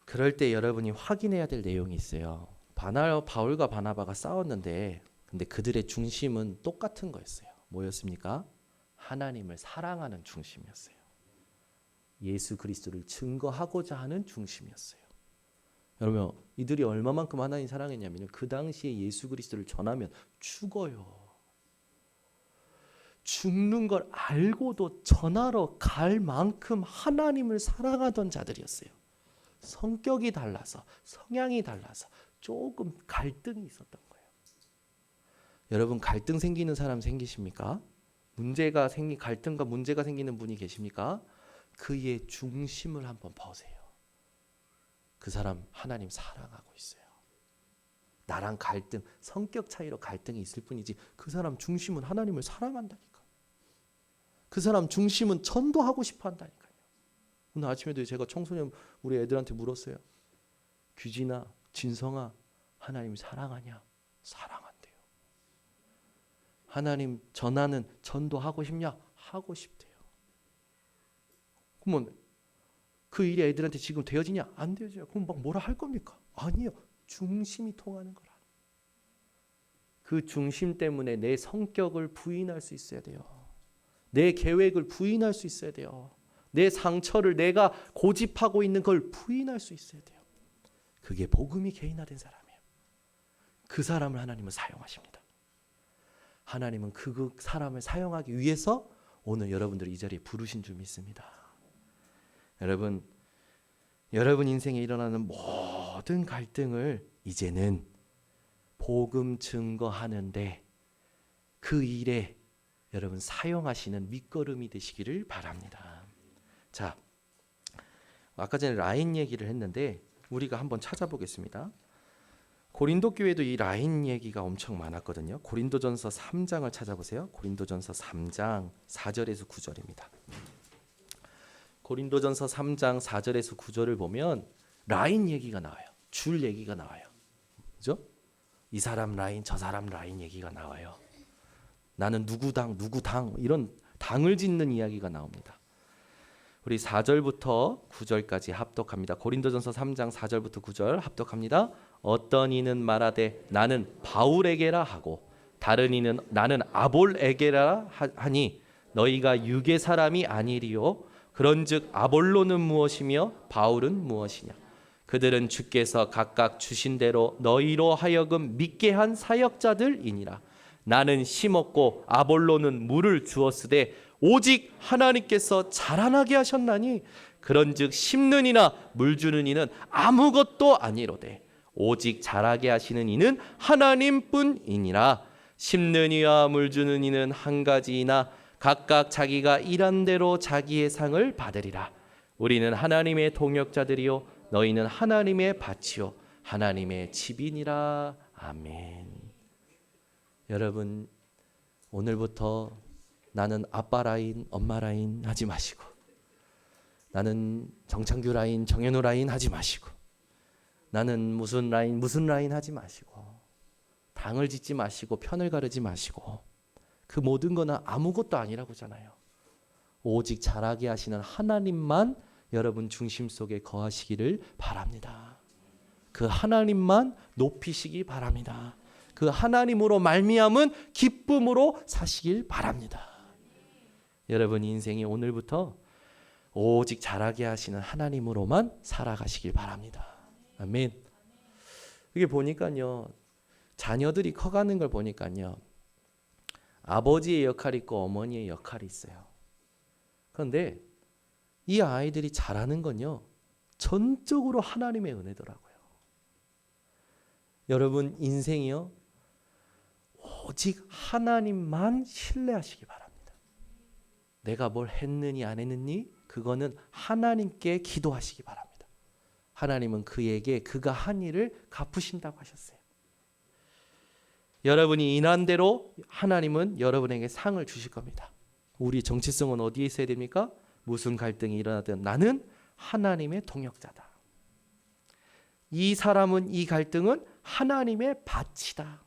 [SPEAKER 1] 그럴 때 여러분이 확인해야 될 내용이 있어요. 바울과 바나바가 싸웠는데 근데 그들의 중심은 똑같은 거였어요. 뭐였습니까? 하나님을 사랑하는 중심이었어요. 예수 그리스도를 증거하고자 하는 중심이었어요. 여러분 이들이 얼마만큼 하나님 사랑했냐면 그 당시에 예수 그리스도를 전하면 죽어요. 죽는 걸 알고도 전하러 갈 만큼 하나님을 사랑하던 자들이었어요. 성격이 달라서 성향이 달라서 조금 갈등이 있었던 거예요. 여러분 갈등 생기는 사람 생기십니까? 갈등과 문제가 생기는 분이 계십니까? 그의 중심을 한번 보세요. 그 사람 하나님 사랑하고 있어요. 나랑 갈등, 성격 차이로 갈등이 있을 뿐이지 그 사람 중심은 하나님을 사랑한다니까. 그 사람 중심은 전도하고 싶어 한다니까요. 오늘 아침에도 제가 청소년 우리 애들한테 물었어요. 규진아, 진성아, 하나님 사랑하냐? 사랑한대요. 하나님 전하는 전도하고 싶냐? 하고 싶대요. 그러면 그 일이 애들한테 지금 되어지냐? 안 되어져요. 그럼 막 뭐라 할 겁니까? 아니요. 중심이 통하는 거라. 그 중심 때문에 내 성격을 부인할 수 있어야 돼요. 내 계획을 부인할 수 있어야 돼요. 내 상처를 내가 고집하고 있는 걸 부인할 수 있어야 돼요. 그게 복음이 개인화된 사람이에요. 그 사람을 하나님은 사용하십니다. 하나님은 그 사람을 사용하기 위해서 오늘 여러분들을 이 자리에 부르신 줄 믿습니다. 여러분 인생에 일어나는 모든 갈등을 이제는 복음 증거하는데 그 일에 여러분 사용하시는 밑거름이 되시기를 바랍니다. 자, 아까 전에 라인 얘기를 했는데 우리가 한번 찾아보겠습니다. 고린도 교회도 이 라인 얘기가 엄청 많았거든요. 고린도전서 3장을 찾아보세요. 고린도전서 3장 4절에서 9절입니다. 고린도전서 3장 4절에서 9절을 보면 라인 얘기가 나와요. 줄 얘기가 나와요. 그죠? 이 사람 라인, 저 사람 라인 얘기가 나와요. 나는 누구 당 이런 당을 짓는 이야기가 나옵니다. 우리 4절부터 9절까지 합독합니다. 고린도전서 3장 4절부터 9절 합독합니다. 어떤 이는 말하되 나는 바울에게라 하고 다른 이는 나는 아볼에게라 하니 너희가 육의 사람이 아니리요 그런즉 아볼로는 무엇이며 바울은 무엇이냐 그들은 주께서 각각 주신 대로 너희로 하여금 믿게 한 사역자들이니라. 나는 심었고 아볼로는 물을 주었으되 오직 하나님께서 자라나게 하셨나니 그런즉 심는 이나 물 주는 이는 아무것도 아니로되 오직 자라게 하시는 이는 하나님뿐이니라. 심는 이와 물 주는 이는 한 가지이나 각각 자기가 일한 대로 자기의 상을 받으리라. 우리는 하나님의 동역자들이요 너희는 하나님의 밭이요 하나님의 집이니라. 아멘. 여러분 오늘부터 나는 아빠 라인, 엄마 라인 하지 마시고 나는 정창규 라인, 정현우 라인 하지 마시고 나는 무슨 라인 하지 마시고 당을 짓지 마시고 편을 가르지 마시고 그 모든 거는 아무것도 아니라고잖아요. 오직 자라게 하시는 하나님만 여러분 중심 속에 거하시기를 바랍니다. 그 하나님만 높이시기 바랍니다. 그 하나님으로 말미암은 기쁨으로 사시길 바랍니다. 여러분 인생이 오늘부터 오직 자라게 하시는 하나님으로만 살아가시길 바랍니다. 아멘. 이게 보니까요. 자녀들이 커가는 걸 보니까요. 아버지의 역할이 있고 어머니의 역할이 있어요. 그런데 이 아이들이 자라는 건요. 전적으로 하나님의 은혜더라고요. 여러분 인생이요. 오직 하나님만 신뢰하시기 바랍니다. 내가 뭘 했느니 안 했느니 그거는 하나님께 기도하시기 바랍니다. 하나님은 그에게 그가 한 일을 갚으신다고 하셨어요. 여러분이 인한 대로 하나님은 여러분에게 상을 주실 겁니다. 우리 정체성은 어디에 있어야 됩니까? 무슨 갈등이 일어나든 나는 하나님의 동역자다. 이 사람은 이 갈등은 하나님의 밭이다.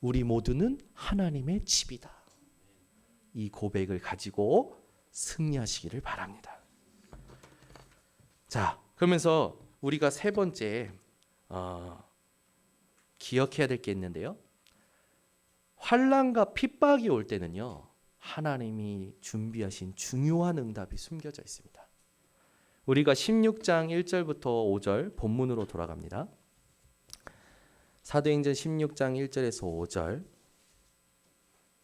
[SPEAKER 1] 우리 모두는 하나님의 집이다. 이 고백을 가지고 승리하시기를 바랍니다. 자, 그러면서 우리가 세 번째 기억해야 될 게 있는데요. 환난과 핍박이 올 때는요, 하나님이 준비하신 중요한 응답이 숨겨져 있습니다. 우리가 16장 1절부터 5절 본문으로 돌아갑니다. 사도행전 16장 1절에서 5절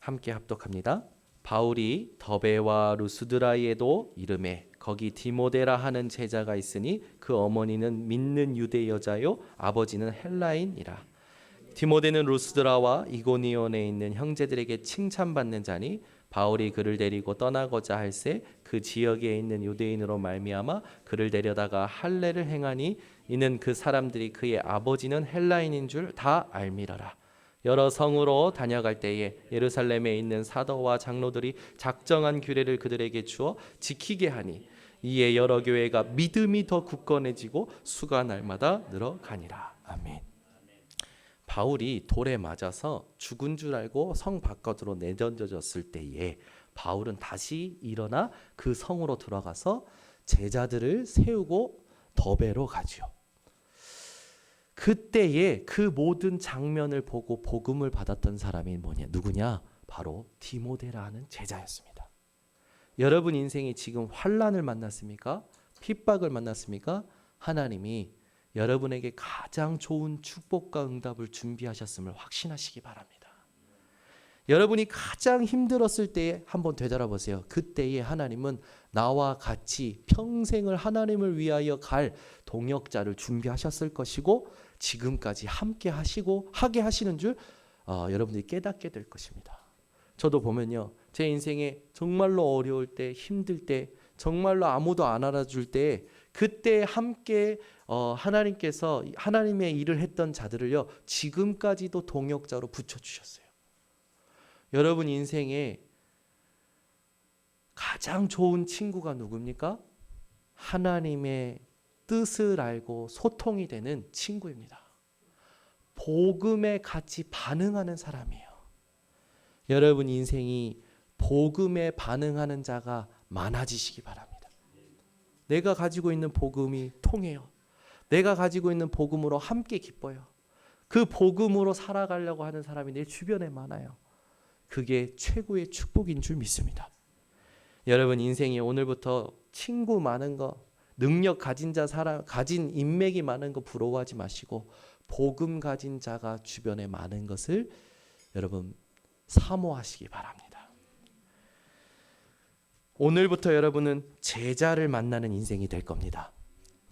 [SPEAKER 1] 함께 합독합니다. 바울이 더베와 루스드라에도 이르매 거기 디모데라 하는 제자가 있으니 그 어머니는 믿는 유대 여자요 아버지는 헬라인이라. 디모데는 루스드라와 이고니온에 있는 형제들에게 칭찬받는 자니 바울이 그를 데리고 떠나고자 할새 그 지역에 있는 유대인으로 말미암아 그를 데려다가 할례를 행하니 이는 그 사람들이 그의 아버지는 헬라인인 줄 다 알미라라. 여러 성으로 다녀갈 때에 예루살렘에 있는 사도와 장로들이 작정한 규례를 그들에게 주어 지키게 하니 이에 여러 교회가 믿음이 더 굳건해지고 수가 날마다 늘어가니라. 아멘. 바울이 돌에 맞아서 죽은 줄 알고 성 바깥으로 내던져졌을 때에 바울은 다시 일어나 그 성으로 들어가서 제자들을 세우고 더베로 가지요. 그때에 그 모든 장면을 보고 복음을 받았던 사람이 누구냐? 바로 디모데라는 제자였습니다. 여러분 인생이 지금 환난을 만났습니까? 핍박을 만났습니까? 하나님이 여러분에게 가장 좋은 축복과 응답을 준비하셨음을 확신하시기 바랍니다. 여러분이 가장 힘들었을 때에 한번 되돌아보세요. 그때에 하나님은 나와 같이 평생을 하나님을 위하여 갈 동역자를 준비하셨을 것이고 지금까지 함께 하게 하시는 줄 여러분들이 깨닫게 될 것입니다. 저도 보면요, 제 인생에 정말로 어려울 때, 힘들 때, 정말로 아무도 안 알아줄 때 그때 함께 하나님께서 하나님의 일을 했던 자들을요 지금까지도 동역자로 붙여주셨어요. 여러분 인생에 가장 좋은 친구가 누굽니까? 하나님의 뜻을 알고 소통이 되는 친구입니다. 복음에 같이 반응하는 사람이에요. 여러분 인생이 복음에 반응하는 자가 많아지시기 바랍니다. 내가 가지고 있는 복음이 통해요. 내가 가지고 있는 복음으로 함께 기뻐요. 그 복음으로 살아가려고 하는 사람이 내 주변에 많아요. 그게 최고의 축복인 줄 믿습니다. 여러분 인생이 오늘부터 친구 많은 거, 능력 가진 가진 인맥이 많은 거 부러워하지 마시고 복음 가진 자가 주변에 많은 것을 여러분 사모하시기 바랍니다. 오늘부터 여러분은 제자를 만나는 인생이 될 겁니다.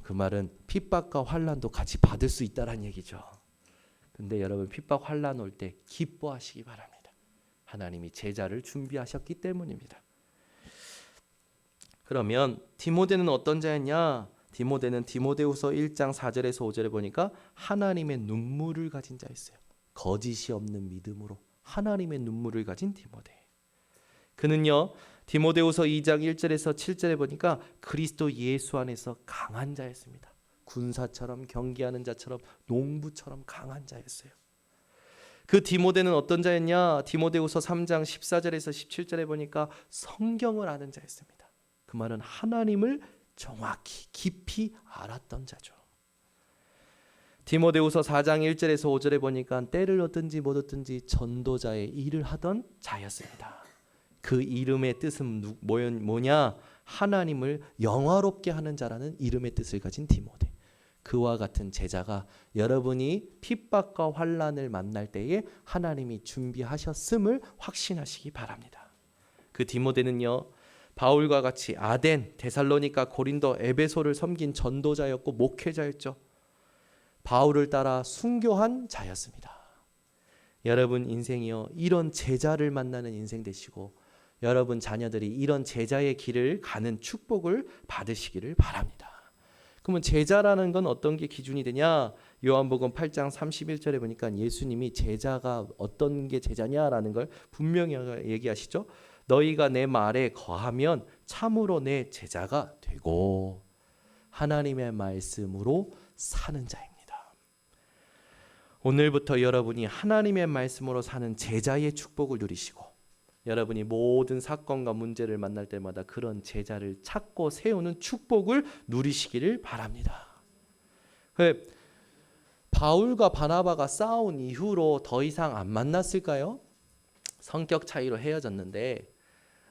[SPEAKER 1] 그 말은 핍박과 환난도 같이 받을 수 있다는 얘기죠. 근데 여러분 핍박 환난 올 때 기뻐하시기 바랍니다. 하나님이 제자를 준비하셨기 때문입니다. 그러면 디모데는 어떤 자였냐? 디모데는 디모데후서 1장 4절에서 5절에 보니까 하나님의 눈물을 가진 자였어요. 거짓이 없는 믿음으로 하나님의 눈물을 가진 디모데. 그는요 디모데후서 2장 1절에서 7절에 보니까 그리스도 예수 안에서 강한 자였습니다. 군사처럼 경계하는 자처럼 농부처럼 강한 자였어요. 그 디모데는 어떤 자였냐? 디모데후서 3장 14절에서 17절에 보니까 성경을 아는 자였습니다. 그 말은 하나님을 정확히 깊이 알았던 자죠. 디모데후서 4장 1절에서 5절에 보니까 때를 얻든지 못 얻든지 전도자의 일을 하던 자였습니다. 그 이름의 뜻은 뭐냐? 하나님을 영화롭게 하는 자라는 이름의 뜻을 가진 디모데. 그와 같은 제자가 여러분이 핍박과 환난을 만날 때에 하나님이 준비하셨음을 확신하시기 바랍니다. 그 디모데는요 바울과 같이 아덴, 데살로니가, 고린도, 에베소를 섬긴 전도자였고 목회자였죠. 바울을 따라 순교한 자였습니다. 여러분 인생이요 이런 제자를 만나는 인생 되시고 여러분 자녀들이 이런 제자의 길을 가는 축복을 받으시기를 바랍니다. 그러면 제자라는 건 어떤 게 기준이 되냐? 요한복음 8장 31절에 보니까 예수님이 제자가 어떤 게 제자냐라는 걸 분명히 얘기하시죠. 너희가 내 말에 거하면 참으로 내 제자가 되고 하나님의 말씀으로 사는 자입니다. 오늘부터 여러분이 하나님의 말씀으로 사는 제자의 축복을 누리시고 여러분이 모든 사건과 문제를 만날 때마다 그런 제자를 찾고 세우는 축복을 누리시기를 바랍니다. 바울과 바나바가 싸운 이후로 더 이상 안 만났을까요? 성격 차이로 헤어졌는데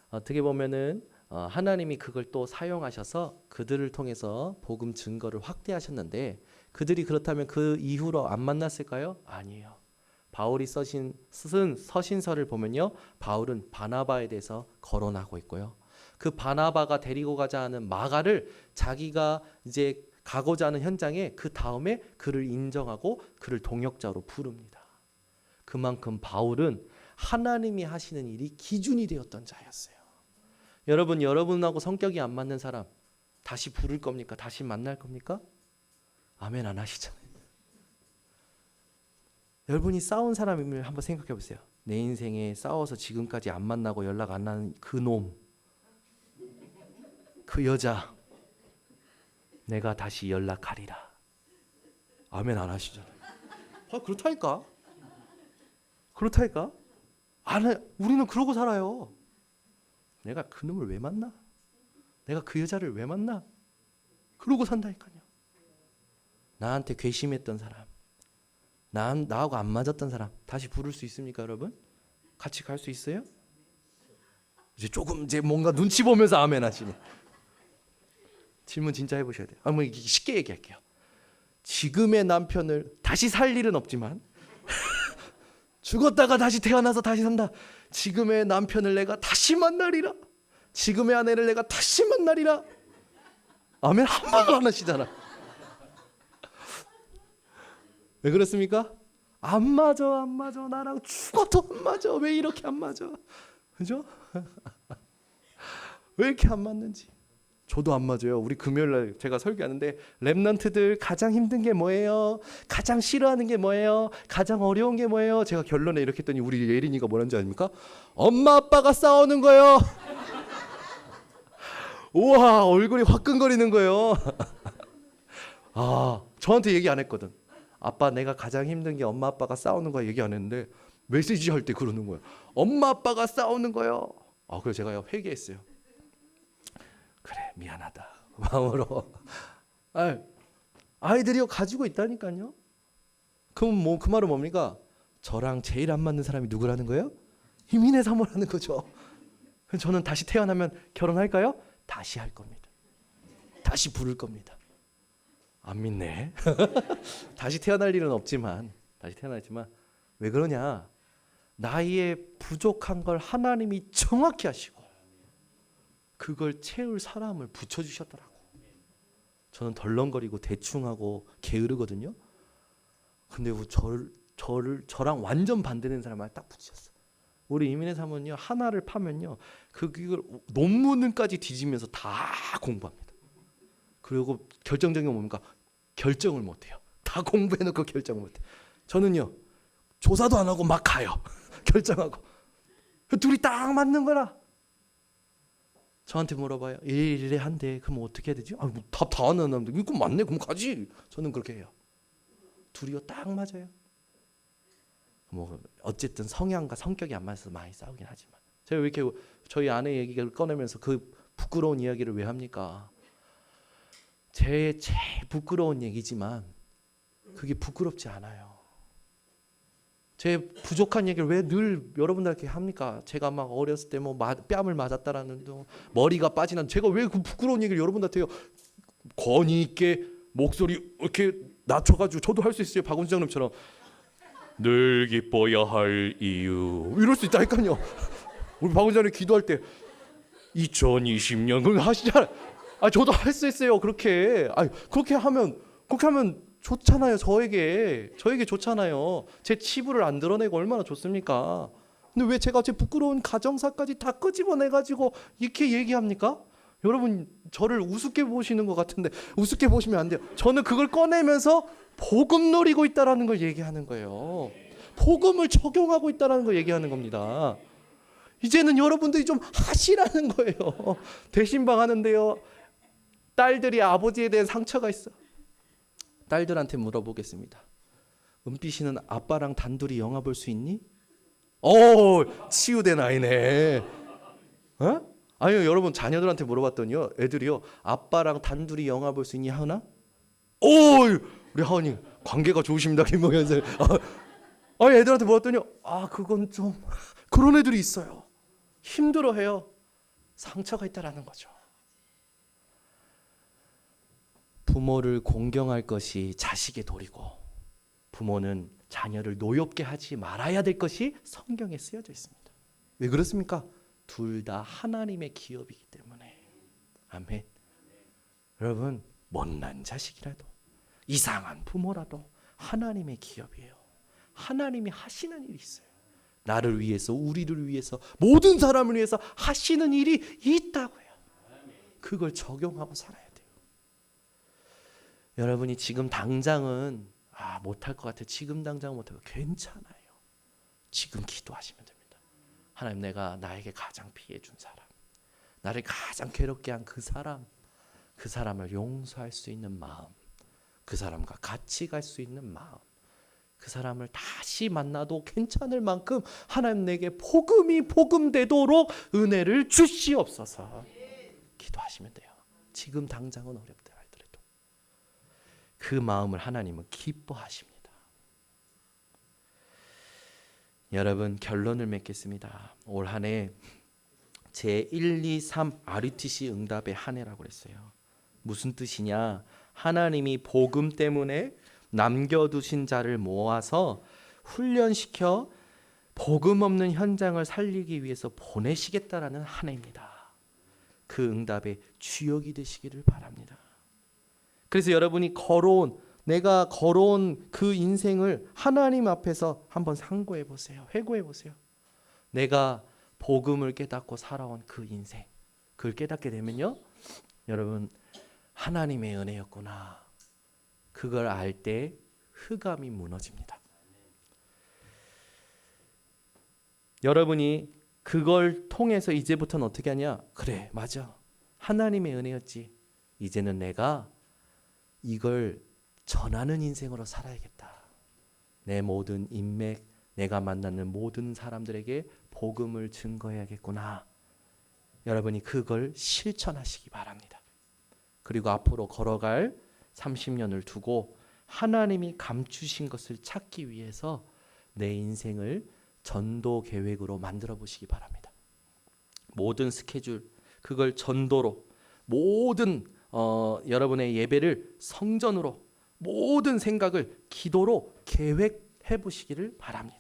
[SPEAKER 1] 어떻게 보면은 하나님이 그걸 또 사용하셔서 그들을 통해서 복음 증거를 확대하셨는데 그들이 그렇다면 그 이후로 안 만났을까요? 아니에요. 바울이 쓴 서신서를 보면요, 바울은 바나바에 대해서 거론하고 있고요. 그 바나바가 데리고 가자 하는 마가를 자기가 이제 가고자 하는 현장에 그 다음에 그를 인정하고 그를 동역자로 부릅니다. 그만큼 바울은 하나님이 하시는 일이 기준이 되었던 자였어요. 여러분하고 성격이 안 맞는 사람 다시 부를 겁니까? 다시 만날 겁니까? 아멘 안 하시잖아요. 여러분이 싸운 사람임을 한번 생각해 보세요. 내 인생에 싸워서 지금까지 안 만나고 연락 안 하는 그 놈, 그 여자, 내가 다시 연락하리라. 아멘 안 하시잖아요. 그렇다니까. 그렇다니까. 우리는 그러고 살아요. 내가 그 놈을 왜 만나? 내가 그 여자를 왜 만나? 그러고 산다니까요. 나한테 괘씸했던 사람, 나하고 안 맞았던 사람 다시 부를 수 있습니까, 여러분? 같이 갈 수 있어요? 이제 조금 뭔가 눈치 보면서 아멘 하시네. 질문 진짜 해보셔야 돼요. 뭐 쉽게 얘기할게요. 지금의 남편을 다시 살 일은 없지만 죽었다가 다시 태어나서 다시 산다. 지금의 남편을 내가 다시 만나리라. 지금의 아내를 내가 다시 만나리라. 아멘 한 번도 안 하시잖아. 왜 그렇습니까? 안 맞아. 나랑 죽어도 안 맞아. 왜 이렇게 안 맞아? 그죠? 왜 이렇게 안 맞는지. 저도 안 맞아요. 우리 금요일날 제가 설교하는데 랩런트들 가장 힘든 게 뭐예요? 가장 싫어하는 게 뭐예요? 가장 어려운 게 뭐예요? 제가 결론에 이렇게 했더니 우리 예린이가 뭐라는지 아닙니까? 엄마 아빠가 싸우는 거예요. 우와, 얼굴이 화끈거리는 거예요. 저한테 얘기 안 했거든. 아빠 내가 가장 힘든 게 엄마 아빠가 싸우는 거야 얘기 안 했는데 메시지 할 때 그러는 거예요. 엄마 아빠가 싸우는 거예요. 그래서 제가 회개했어요. 그래 미안하다 마음으로. 아이들이요 가지고 있다니까요. 그럼 그 말은 뭡니까? 저랑 제일 안 맞는 사람이 누구라는 거예요? 이민의 사모라는 거죠. 저는 다시 태어나면 결혼할까요? 다시 할 겁니다. 다시 부를 겁니다. 안 믿네. 다시 태어날 일은 없지만 왜 그러냐? 나의 부족한 걸 하나님이 정확히 하시고 그걸 채울 사람을 붙여주셨더라고. 저는 덜렁거리고 대충하고 게으르거든요. 근데 저랑 완전 반대되는 사람을 딱 붙이셨어. 우리 이민의 사모는요 하나를 파면요 그걸 논문까지 뒤지면서 다 공부합니다. 그리고 결정적인 건 뭡니까? 결정을 못해요. 다 공부해놓고 결정을 못해. 저는요 조사도 안 하고 막 가요. 결정하고. 둘이 딱 맞는 거라. 저한테 물어봐요. 이래 한대. 그럼 어떻게 해야 되지? 답 다 안 나는데 이거 맞네. 그럼 가지. 저는 그렇게 해요. 둘이요 딱 맞아요. 어쨌든 성향과 성격이 안 맞아서 많이 싸우긴 하지만 제가 왜 이렇게 저희 아내 얘기를 꺼내면서 그 부끄러운 이야기를 왜 합니까? 제일 부끄러운 얘기지만 그게 부끄럽지 않아요. 제 부족한 얘기를 왜 늘 여러분들한테 합니까? 제가 막 어렸을 때 뺨을 맞았다라는 머리가 빠지는 제가 왜 그 부끄러운 얘기를 여러분들한테 해요? 권위 있게 목소리 이렇게 낮춰가지고 저도 할 수 있어요. 박원순 장님처럼 늘 기뻐야 할 이유 이럴 수 있다니까요. 우리 박원순 장님 기도할 때 2020년 그걸 하시잖아요. 저도 할 수 있어요. 그렇게 그렇게 하면 좋잖아요. 저에게 좋잖아요. 제 치부를 안 드러내고 얼마나 좋습니까? 근데 왜 제가 제 부끄러운 가정사까지 다 끄집어내가지고 이렇게 얘기합니까?
[SPEAKER 2] 여러분 저를 우습게 보시는 것 같은데 우습게 보시면 안 돼요. 저는 그걸 꺼내면서 복음 누리고 있다라는 걸 얘기하는 거예요. 복음을 적용하고 있다라는 걸 얘기하는 겁니다. 이제는 여러분들이 좀 하시라는 거예요. 대신방 하는데요, 딸들이 아버지에 대한 상처가 있어. 딸들한테 물어보겠습니다. 은빛이는 아빠랑 단둘이 영화 볼 수 있니? 치유된 아이네. 어? 아니요, 여러분 자녀들한테 물어봤더니요, 애들이요, 아빠랑 단둘이 영화 볼 수 있니 하은아? 우리 하은이 관계가 좋으십니다, 김봉현 선생. 애들한테 물어봤더니요, 그건 좀 그런 애들이 있어요. 힘들어해요. 상처가 있다라는 거죠. 부모를 공경할 것이 자식의 도리고, 부모는 자녀를 노엽게 하지 말아야 될 것이 성경에 쓰여져 있습니다. 왜 그렇습니까? 둘 다 하나님의 기업이기 때문에. 아멘. 여러분, 못난 자식이라도 이상한 부모라도 하나님의 기업이에요. 하나님이 하시는 일이 있어요. 나를 위해서, 우리를 위해서, 모든 사람을 위해서 하시는 일이 있다고요. 그걸 적용하고 살아야 돼요. 여러분이 지금 당장은 못할 것 같아요. 지금 당장 못해도 괜찮아요. 지금 기도하시면 됩니다. 하나님, 내가 나에게 가장 피해 준 사람, 나를 가장 괴롭게 한 그 사람을 용서할 수 있는 마음, 그 사람과 같이 갈 수 있는 마음, 그 사람을 다시 만나도 괜찮을 만큼 하나님 내게 복음이 복음되도록 은혜를 주시옵소서. 기도하시면 돼요. 지금 당장은 어렵다 하더라도 그 마음을 하나님은 기뻐하십니다. 여러분, 결론을 맺겠습니다. 올 한 해 제 1, 2, 3 RUTC 응답의 한 해라고 그랬어요. 무슨 뜻이냐? 하나님이 복음 때문에 남겨두신 자를 모아서 훈련시켜 복음 없는 현장을 살리기 위해서 보내시겠다라는 한 해입니다. 그 응답의 주역이 되시기를 바랍니다. 그래서 여러분이 내가 걸어온 그 인생을 하나님 앞에서 한번 상고해 보세요. 회고해 보세요. 내가 복음을 깨닫고 살아온 그 인생, 그걸 깨닫게 되면요, 여러분, 하나님의 은혜였구나, 그걸 알 때 흑암이 무너집니다. 여러분이 그걸 통해서 이제부터는 어떻게 하냐? 그래, 맞아, 하나님의 은혜였지. 이제는 내가 이걸 전하는 인생으로 살아야겠다. 내 모든 인맥, 내가 만나는 모든 사람들에게 복음을 증거해야겠구나. 여러분이 그걸 실천하시기 바랍니다. 그리고 앞으로 걸어갈 30년을 두고 하나님이 감추신 것을 찾기 위해서 내 인생을 전도 계획으로 만들어 보시기 바랍니다. 모든 스케줄, 그걸 전도로, 모든 여러분의 예배를 성전으로, 모든 생각을 기도로 계획해 보시기를 바랍니다.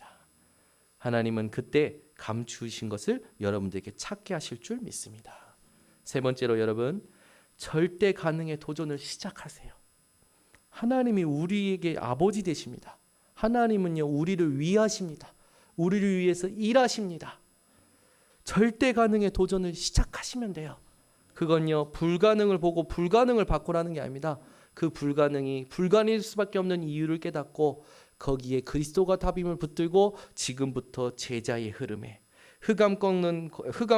[SPEAKER 2] 하나님은 그때 감추신 것을 여러분들에게 찾게 하실 줄 믿습니다. 세 번째로, 여러분, 절대 가능의 도전을 시작하세요. 하나님이 우리에게 아버지 되십니다. 하나님은요, 우리를 위하십니다. 우리를 위해서 일하십니다. 절대 가능의 도전을 시작하시면 돼요. 그건요, 불가능을 보고 불가능을 바꾸라는 게 아닙니다. 그 불가능이 불가능일 수밖에 없는 이유를 깨닫고 거기에 그리스도가 답임을 붙들고 지금부터 제자의 흐름에, 흑암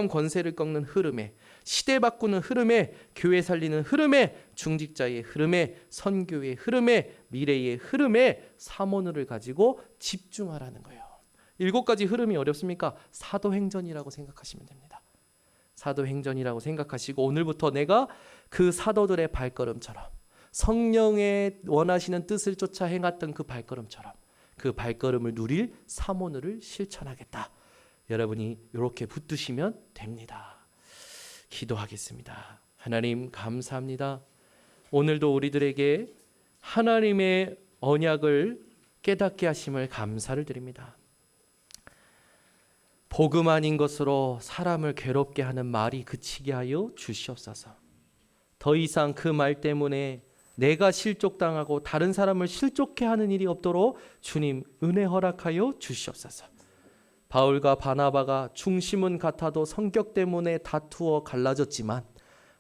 [SPEAKER 2] 권세를 꺾는 흐름에, 시대 바꾸는 흐름에, 교회 살리는 흐름에, 중직자의 흐름에, 선교의 흐름에, 미래의 흐름에 사모를 가지고 집중하라는 거예요. 7가지 흐름이 어렵습니까? 사도행전이라고 생각하시면 됩니다. 사도행전이라고 생각하시고 오늘부터 내가 그 사도들의 발걸음처럼, 성령의 원하시는 뜻을 쫓아 행했던 그 발걸음처럼 그 발걸음을 누릴 사모를 실천하겠다. 여러분이 이렇게 붙드시면 됩니다. 기도하겠습니다. 하나님, 감사합니다. 오늘도 우리들에게 하나님의 언약을 깨닫게 하심을 감사를 드립니다. 복음 아닌 것으로 사람을 괴롭게 하는 말이 그치게 하여 주시옵소서. 더 이상 그 말 때문에 내가 실족당하고 다른 사람을 실족해 하는 일이 없도록 주님 은혜 허락하여 주시옵소서. 바울과 바나바가 중심은 같아도 성격 때문에 다투어 갈라졌지만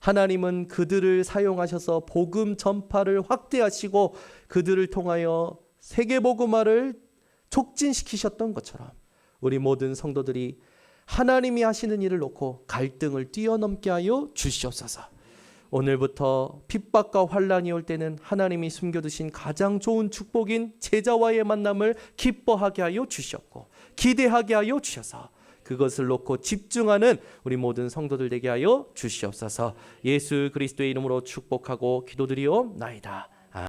[SPEAKER 2] 하나님은 그들을 사용하셔서 복음 전파를 확대하시고 그들을 통하여 세계 복음화를 촉진시키셨던 것처럼 우리 모든 성도들이 하나님이 하시는 일을 놓고 갈등을 뛰어넘게 하여 주시옵소서. 오늘부터 핍박과 환란이 올 때는 하나님이 숨겨두신 가장 좋은 축복인 제자와의 만남을 기뻐하게 하여 주셨고 기대하게 하여 주셔서 그것을 놓고 집중하는 우리 모든 성도들 되게 하여 주시옵소서. 예수 그리스도의 이름으로 축복하고 기도드리옵나이다.